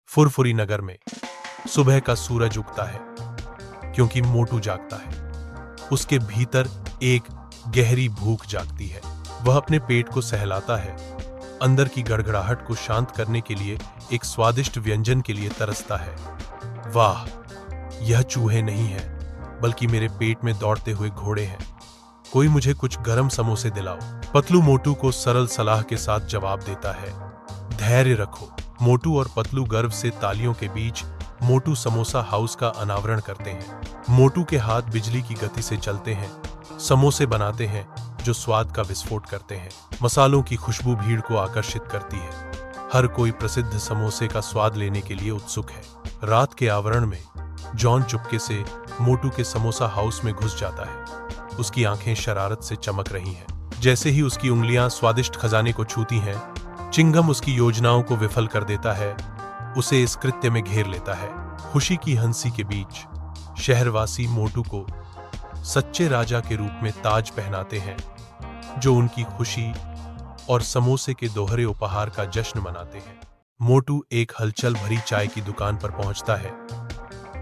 फुरफुरी नगर में सुबह का सूरज उगता है क्योंकि मोटू जागता है। उसके भीतर एक गहरी भूख जागती है। वह अपने पेट को सहलाता है, अंदर की गड़गड़ाहट को शांत करने के लिए एक स्वादिष्ट व्यंजन के लिए तरसता है। वाह, यह चूहे नहीं हैं, बल्कि मेरे पेट में दौड़ते हुए घोड़े हैं। कोई मुझे कुछ गरम समोसे दिलाओ। पतलू मोटू को सरल सलाह के साथ जवाब देता है, धैर्य रखो। मोटू और पतलू गर्व से तालियों के बीच मोटू समोसा हाउस का अनावरण करते हैं। मोटू के हाथ बिजली की गति से चलते हैं, समोसे बनाते हैं जो स्वाद का विस्फोट करते हैं। मसालों की खुशबू भीड़ को आकर्षित करती है। हर कोई प्रसिद्ध समोसे का स्वाद लेने के लिए उत्सुक है। रात के आवरण में जॉन चुपके से मोटू के समोसा हाउस में घुस जाता है। उसकी आंखें शरारत से चमक रही हैं। जैसे ही उसकी उंगलियां स्वादिष्ट खजाने को छूती हैं, चिंगम उसकी योजनाओं को विफल कर देता है, उसे इस कृत्य में घेर लेता है। खुशी की हंसी के बीच शहरवासी मोटू को सच्चे राजा के रूप में ताज पहनाते हैं, जो उनकी खुशी और समोसे के दोहरे उपहार का जश्न मनाते हैं। मोटू एक हलचल भरी चाय की दुकान पर पहुंचता है,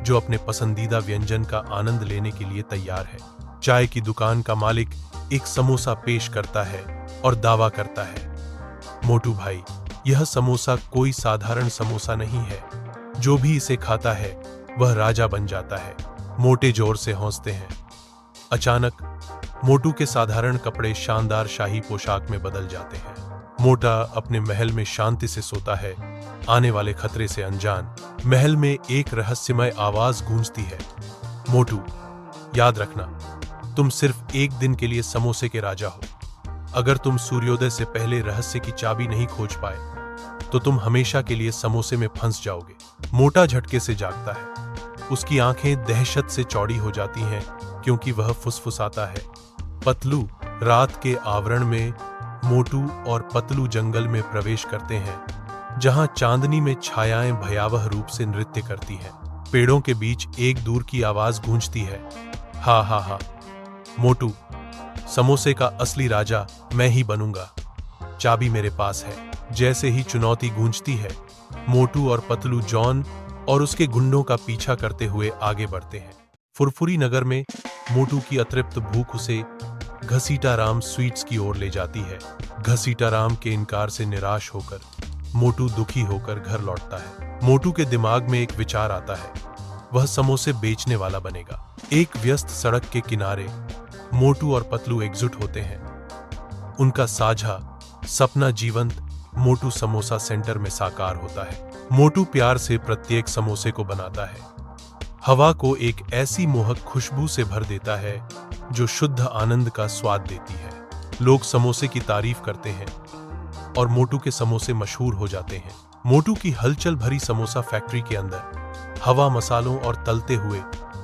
जो अपने पसंदीदा व्यंजन का आनंद लेने के लिए तैयार है। चाय की दुकान का मालिक एक समोसा पेश करता है और दावा करता है, मोटू भाई, यह समोसा कोई साधारण समोसा नहीं है। जो भी इसे खाता है वह राजा बन जाता है। मोटे जोर से हंसते हैं। अचानक मोटू के साधारण कपड़े शानदार शाही पोशाक में बदल जाते हैं। मोटा अपने महल में शांति से सोता है, आने वाले खतरे से अनजान। महल में एक रहस्यमय आवाज गूंजती है, मोटू, याद रखना, तुम सिर्फ एक दिन के लिए समोसे के राजा हो। अगर तुम सूर्योदय से पहले रहस्य की चाबी नहीं खोज पाए, तो तुम हमेशा के लिए समोसे में फंस जाओगे। मोटा झटके से जागता है। उसकी आंखें दहशत से चौड़ी हो जाती हैं क्योंकि वह फुसफुसाता है, पतलू। रात के आवरण में मोटू और पतलू जंगल में प्रवेश करते हैं, जहां चांदनी में छायाएं भयावह रूप से नृत्य करती हैं। पेड़ों के बीच एक दूर की आवाज गूंजती है, हा हा हा, मोटू, समोसे का असली राजा मैं ही बनूंगा। चाबी मेरे पास है। जैसे ही चुनौती गूंजती है, मोटू और पतलू जॉन और उसके गुंडों का पीछा करते हुए आगे बढ़ते हैं। फुरफुरी नगर में मोटू की अतृप्त भूख उसे घसीटाराम स्वीट्स की ओर ले जाती है। घसीटाराम के इनकार से निराश होकर मोटू दुखी होकर घर लौटता है। मोटू के दिमाग में एक विचार आता है, वह समोसे बेचने वाला बनेगा। एक व्यस्त सड़क के किनारे मोटू और पतलू एकजुट होते हैं। उनका साझा सपना जीवंत मोटू समोसा सेंटर में साकार होता है। मोटू प्यार से प्रत्येक समोसे को बनाता है, हवा को एक ऐसी मोहक खुशबू से भर देता है जो शुद्ध आनंद का स्वाद देती है। लोग समोसे की तारीफ करते हैं और मोटू के समोसे मशहूर हो जाते हैं। मोटू की हलचल भरी समोसा फैक्ट्री के अंदर हवा मसालों और तलते हुए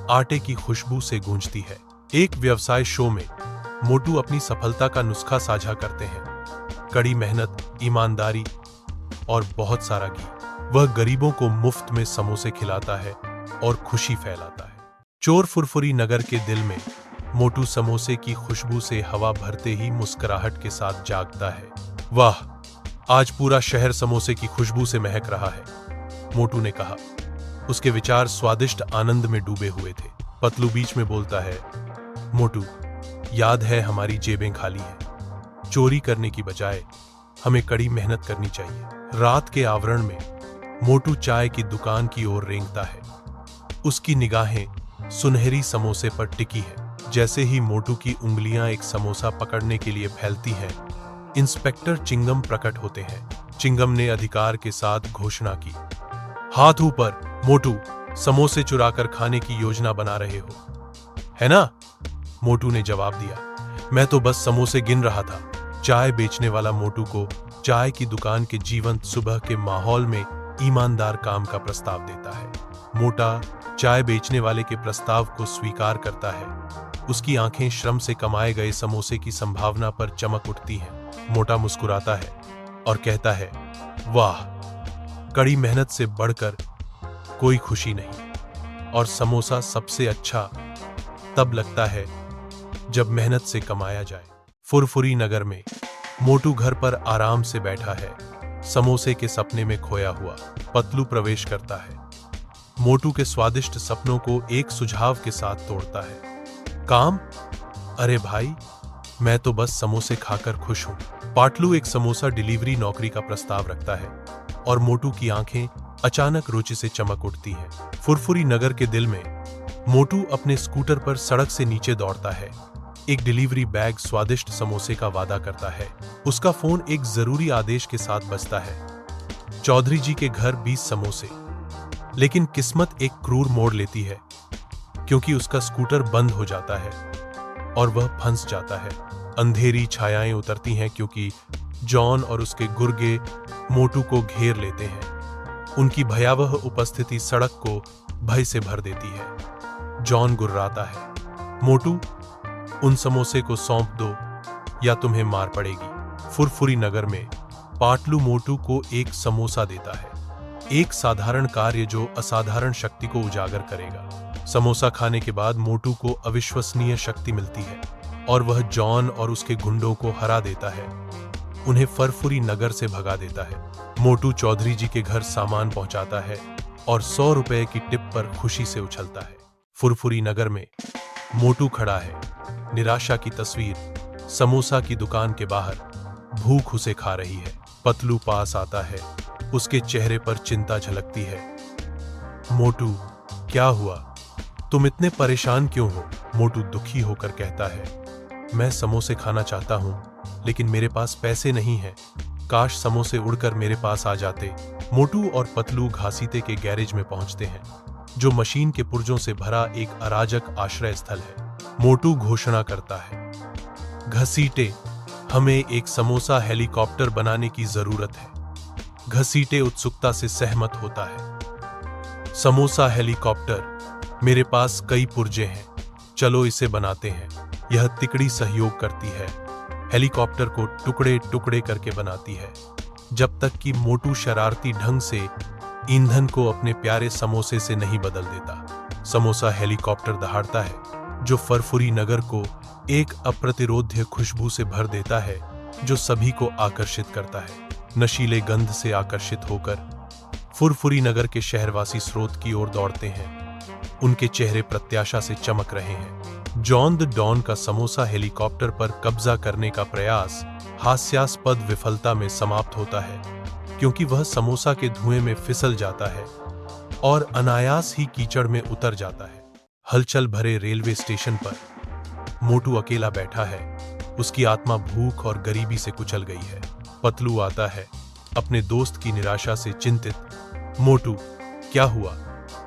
आटे की खुशबू से गूंजती है। एक व्यवसाय शो में मोटू अपनी सफलता का नुस्खा साझा करते हैं, कड़ी मेहनत, ईमानदारी और बहुत सारा घी। वह गरीबों को मुफ्त में समोसे खिलाता है और खुशी फैलाता है। चोर फुरफुरी नगर के दिल में मोटू समोसे की खुशबू से हवा भरते ही मुस्कुराहट के साथ जागता है। वाह, आज पूरा शहर समोसे की खुशबू से महक रहा है, मोटू ने कहा। उसके विचार स्वादिष्ट आनंद में डूबे हुए थे। पतलू बीच में बोलता है, मोटू, याद है हमारी जेबें खाली हैं। चोरी करने की बजाय हमें कड़ी मेहनत करनी चाहिए। रात के आवरण में मोटू चाय की दुकान की ओर रेंगता है। उसकी निगाहें सुनहरी समोसे पर टिकी है। जैसे ही मोटू की उंगलियां एक समोसा पकड़ने के लिए फैलती हैं, इंस्पेक्टर चिंगम प्रकट होते हैं। चिंगम ने अधिकार के साथ घोषणा की, हाथ ऊपर, मोटू, समोसे चुराकर खाने की योजना बना रहे हो, है ना? मोटू ने जवाब दिया, मैं तो बस समोसे गिन रहा था। चाय बेचने वाला मोटू को चाय की दुकान के जीवंत सुबह के माहौल में ईमानदार काम का प्रस्ताव देता है। मोटा चाय बेचने वाले के प्रस्ताव को स्वीकार करता है। उसकी आंखें श्रम से कमाए गए समोसे की संभावना पर चमक उठती हैं। मोटा मुस्कुराता है और कहता है, वाह, कड़ी मेहनत से बढ़कर कोई खुशी नहीं। और समोसा सबसे अच्छा तब लगता है जब मेहनत से कमाया जाए। फुरफुरी नगर में मोटू घर पर आराम से बैठा है। समोसे के सपने में खोया हुआ पतलू प्रवेश करता है। मोटू के स्वादिष्ट सपनों को एक सुझाव के साथ तोड़ता है। काम? अरे भाई, मैं तो बस समोसे खाकर खुश हूं। पाटलू एक समोसा डिलीवरी नौकरी का प्रस्ताव रखता है और मोटू की आंखें अचानक रुचि से चमक उठती हैं। फुरफुरी नगर के दिल में मोटू अपने स्कूटर पर सड़क से नीचे दौड़ता है। एक डिलीवरी बैग स्वादिष्ट समोसे का वादा करता है। उसका फोन एक जरूरी आदेश के साथ बजता है। चौधरी जी के घर 20 समोसे। लेकिन किस्मत एक क्रूर मोड़ लेती है, क्योंकि उसका स्कूटर बंद हो जाता है और वह फंस जाता है। अंधेरी छायाएं उतरती हैं, क्योंकि जॉन और उसके गुर्गे मोटू को घेर लेते हैं। उनकी भयावह उपस्थिति सड़क को भय से भर देती है। जॉन गुर्राता है, मोटू, उन समोसे को सौंप दो या तुम्हें मार पड़ेगी। फुरफुरी नगर में पाटलू मोटू को एक समोसा देता है, एक साधारण कार्य जो असाधारण शक्ति को उजागर करेगा। समोसा खाने के बाद मोटू को अविश्वसनीय शक्ति मिलती है और वह जॉन और उसके गुंडों को हरा देता है, उन्हें फुरफुरी नगर से भगा देता है। मोटू चौधरी जी के घर सामान पहुंचाता है और 100 रुपए की टिप पर खुशी से उछलता है। फुरफुरी नगर में मोटू खड़ा है, निराशा की तस्वीर। समोसा की दुकान के बाहर भूख उसे खा रही है। पतलू पास आता है, उसके चेहरे पर चिंता झलकती है। मोटू, क्या हुआ? तुम इतने परेशान क्यों हो? मोटू दुखी होकर कहता है, मैं समोसे खाना चाहता हूं, लेकिन मेरे पास पैसे नहीं हैं। काश समोसे उड़कर मेरे पास आ जाते। मोटू और पतलू घासीते के गैरेज में पहुंचते हैं, जो मशीन के पुर्जों से भरा एक अराजक आश्रय स्थल है। मोटू घोषणा करता है, घसीटे, हमें एक समोसा हेलीकॉप्टर बनाने की जरूरत है। घसीटे उत्सुकता से सहमत होता है। समोसा हेलीकॉप्टर, मेरे पास कई पुर्जे हैं, चलो इसे बनाते हैं। यह तिकड़ी सहयोग करती है, हेलीकॉप्टर को टुकड़े टुकड़े करके बनाती है, जब तक कि मोटू शरारती ढंग से ईंधन को अपने प्यारे समोसे से नहीं बदल देता। समोसा हेलीकॉप्टर दहाड़ता है, जो फुरफुरी नगर को एक अप्रतिरोध्य खुशबू से भर देता है, जो सभी को आकर्षित करता है। नशीले गंध से आकर्षित होकर फुरफुरी नगर के शहरवासी स्रोत की ओर दौड़ते हैं। उनके चेहरे प्रत्याशा से चमक रहे हैं। जॉन द डॉन का समोसा हेलीकॉप्टर पर कब्जा करने का प्रयास हास्यास्पद विफलता में समाप्त होता है, क्योंकि वह समोसा के धुएं में फिसल जाता है और अनायास ही कीचड़ में उतर जाता है। हलचल भरे रेलवे स्टेशन पर मोटू अकेला बैठा है। उसकी आत्मा भूख और गरीबी से कुचल गई है। पतलू आता है, अपने दोस्त की निराशा से चिंतित। मोटू, क्या हुआ?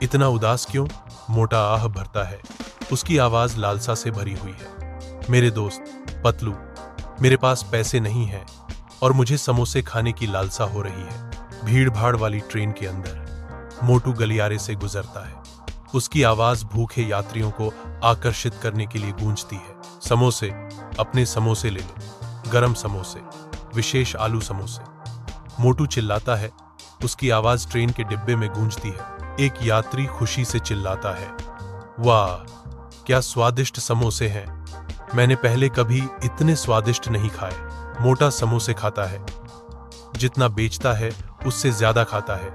इतना उदास क्यों? मोटा आह भरता है, उसकी आवाज लालसा से भरी हुई है। मेरे दोस्त पतलू, मेरे पास पैसे नहीं हैं और मुझे समोसे खाने की लालसा हो रही है। भीड़ भाड़ वाली ट्रेन के अंदर मोटू गलियारे से गुजरता है। उसकी आवाज भूखे यात्रियों को आकर्षित करने के लिए गूंजती है। समोसे, अपने समोसे ले लो, गरम समोसे, विशेष आलू समोसे। मोटू चिल्लाता है, उसकी आवाज ट्रेन के डिब्बे में गूंजती है। एक यात्री खुशी से चिल्लाता है, वाह, क्या स्वादिष्ट समोसे हैं, मैंने पहले कभी इतने स्वादिष्ट नहीं खाए। मोटा समोसे खाता है, जितना बेचता है उससे ज्यादा खाता है,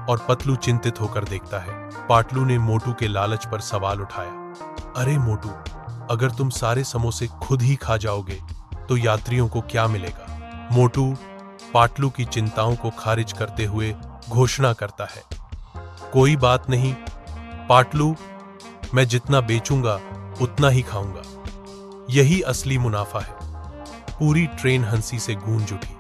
और पतलू चिंतित होकर देखता है। पाटलू ने मोटू के लालच पर सवाल उठाया, अरे मोटू, अगर तुम सारे समोसे खुद ही खा जाओगे तो यात्रियों को क्या मिलेगा? मोटू पाटलू की चिंताओं को खारिज करते हुए घोषणा करता है, कोई बात नहीं पाटलू, मैं जितना बेचूंगा उतना ही खाऊंगा, यही असली मुनाफा है। पूरी ट्रेन हंसी से गूंज उठी।